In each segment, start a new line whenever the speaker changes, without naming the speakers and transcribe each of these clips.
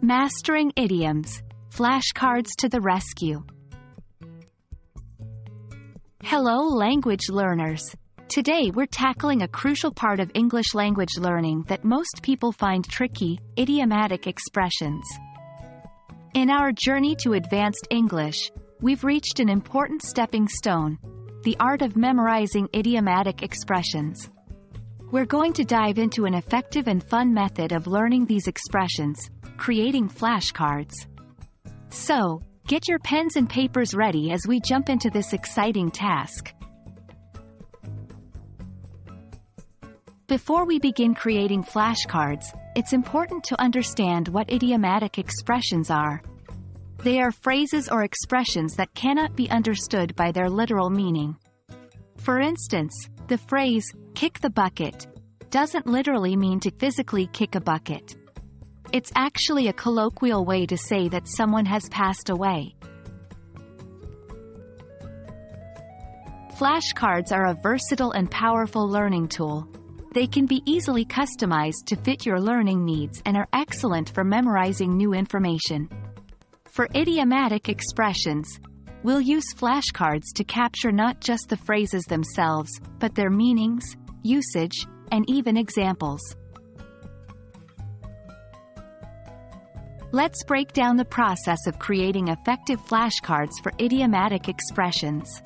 Mastering idioms. Flashcards to the rescue. Hello language learners. Today we're tackling a crucial part of English language learning that most people find tricky: idiomatic expressions. In our journey to advanced English, we've reached an important stepping stone: the art of memorizing idiomatic expressions. We're going to dive into an effective and fun method of learning these expressions, creating flashcards. So, get your pens and papers ready as we jump into this exciting task. Before we begin creating flashcards, it's important to understand what idiomatic expressions are. They are phrases or expressions that cannot be understood by their literal meaning. For instance, the phrase, "kick the bucket," doesn't literally mean to physically kick a bucket. It's actually a colloquial way to say that someone has passed away. Flashcards are a versatile and powerful learning tool. They can be easily customized to fit your learning needs and are excellent for memorizing new information. For idiomatic expressions, we'll use flashcards to capture not just the phrases themselves, but their meanings, usage, and even examples. Let's break down the process of creating effective flashcards for idiomatic expressions.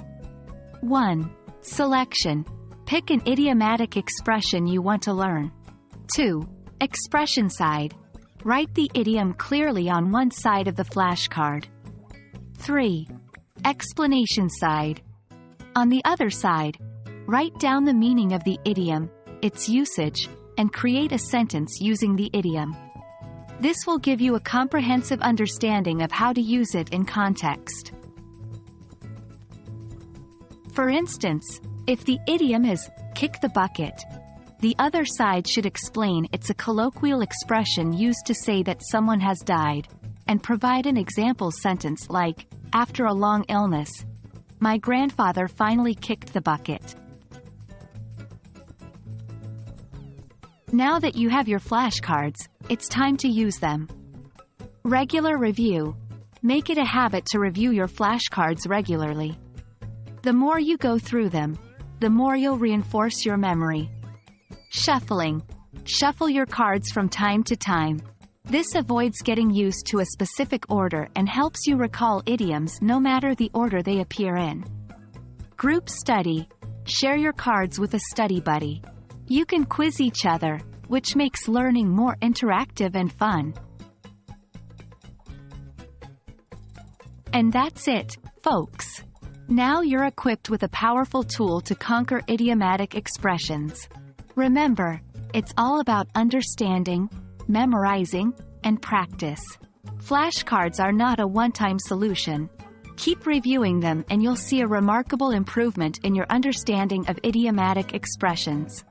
1. Selection. Pick an idiomatic expression you want to learn. 2. Expression side. Write the idiom clearly on one side of the flashcard. 3. Explanation side. On the other side, write down the meaning of the idiom, its usage, and create a sentence using the idiom. This will give you a comprehensive understanding of how to use it in context. For instance, if the idiom is, "kick the bucket," the other side should explain it's a colloquial expression used to say that someone has died, and provide an example sentence like, "After a long illness, my grandfather finally kicked the bucket." Now that you have your flashcards, it's time to use them. Regular review. Make it a habit to review your flashcards regularly. The more you go through them, the more you'll reinforce your memory. Shuffling. Shuffle your cards from time to time. This avoids getting used to a specific order and helps you recall idioms no matter the order they appear in. Group study. Share your cards with a study buddy. You can quiz each other, which makes learning more interactive and fun. And that's it, folks. Now you're equipped with a powerful tool to conquer idiomatic expressions. Remember, it's all about understanding, memorizing, and practice. Flashcards are not a one-time solution. Keep reviewing them and you'll see a remarkable improvement in your understanding of idiomatic expressions.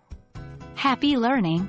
Happy learning!